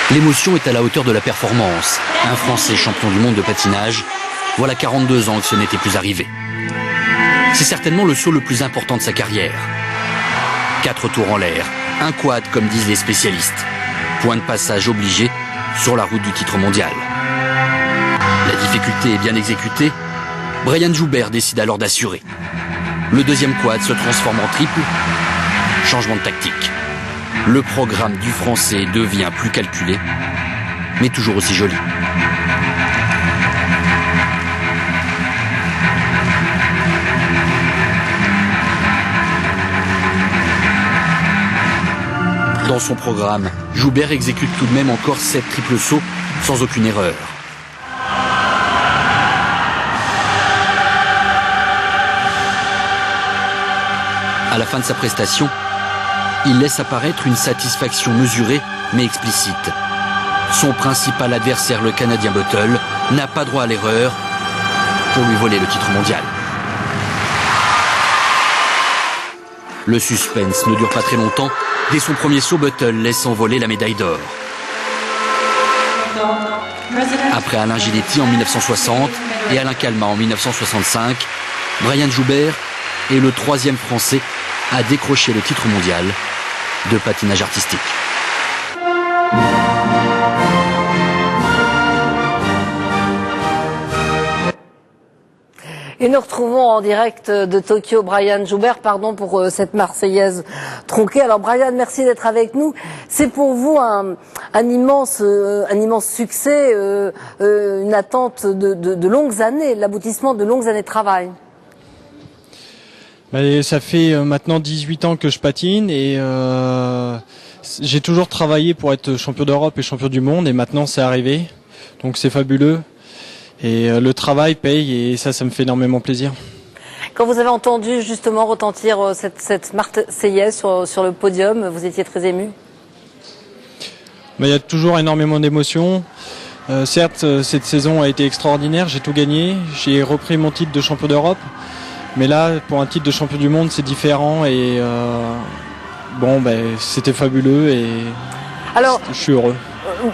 L'émotion est à la hauteur de la performance. Un Français champion du monde de patinage, voilà 42 ans que ce n'était plus arrivé. C'est certainement le saut le plus important de sa carrière. 4 tours en l'air, un quad comme disent les spécialistes. Point de passage obligé sur la route du titre mondial. La difficulté est bien exécutée. Brian Joubert décide alors d'assurer. Le deuxième quad se transforme en triple. Changement de tactique. Le programme du Français devient plus calculé, mais toujours aussi joli. Dans son programme, Joubert exécute tout de même encore 7 triples sauts sans aucune erreur. À la fin de sa prestation, il laisse apparaître une satisfaction mesurée mais explicite. Son principal adversaire, le Canadien Buttle, n'a pas droit à l'erreur pour lui voler le titre mondial. Le suspense ne dure pas très longtemps. Dès son premier saut, Buttle laisse envoler la médaille d'or. Après Alain Giletti en 1960 et Alain Calmat en 1965, Brian Joubert est le 3e Français à décrocher le titre mondial de patinage artistique. Et nous retrouvons en direct de Tokyo Brian Joubert, pardon pour cette Marseillaise tronquée. Alors Brian, merci d'être avec nous. C'est pour vous un immense succès, une attente de longues années, l'aboutissement de longues années de travail. Ça fait maintenant 18 ans que je patine et j'ai toujours travaillé pour être champion d'Europe et champion du monde et maintenant c'est arrivé. Donc c'est fabuleux. Et le travail paye et ça me fait énormément plaisir. Quand vous avez entendu justement retentir cette Marseillaise sur le podium, vous étiez très ému? Il y a toujours énormément d'émotions. Certes, cette saison a été extraordinaire, j'ai tout gagné, j'ai repris mon titre de champion d'Europe. Mais là, pour un titre de champion du monde, c'est différent et c'était fabuleux et alors, je suis heureux.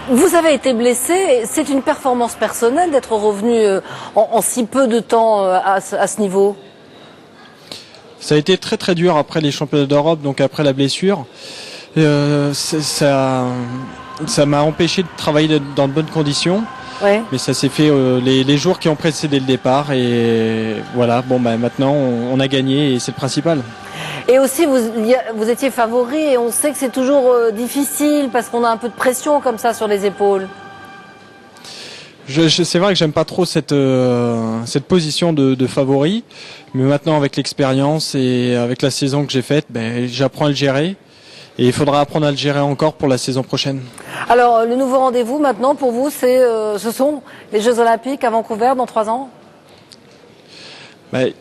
Vous avez été blessé, c'est une performance personnelle d'être revenu en si peu de temps à ce niveau? Ça a été très très dur après les championnats d'Europe, donc après la blessure. Ça m'a empêché de travailler dans de bonnes conditions. Ouais. Mais ça s'est fait les jours qui ont précédé le départ et voilà, maintenant on a gagné et c'est le principal. Et aussi vous étiez favori et on sait que c'est toujours difficile parce qu'on a un peu de pression comme ça sur les épaules. C'est vrai que j'aime pas trop cette position de favori, mais maintenant avec l'expérience et avec la saison que j'ai faite, j'apprends à le gérer. Et il faudra apprendre à le gérer encore pour la saison prochaine. Alors, le nouveau rendez-vous maintenant pour vous, ce sont les Jeux Olympiques à Vancouver dans 3 ans?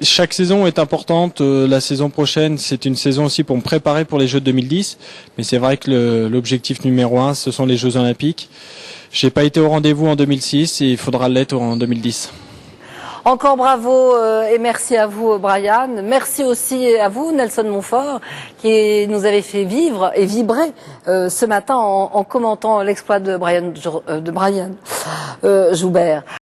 Chaque saison est importante. La saison prochaine, c'est une saison aussi pour me préparer pour les Jeux de 2010. Mais c'est vrai que l'objectif numéro 1, ce sont les Jeux Olympiques. J'ai pas été au rendez-vous en 2006 et il faudra l'être en 2010. Encore bravo et merci à vous Brian. Merci aussi à vous Nelson Montfort qui nous avait fait vivre et vibrer ce matin en commentant l'exploit de Brian Joubert.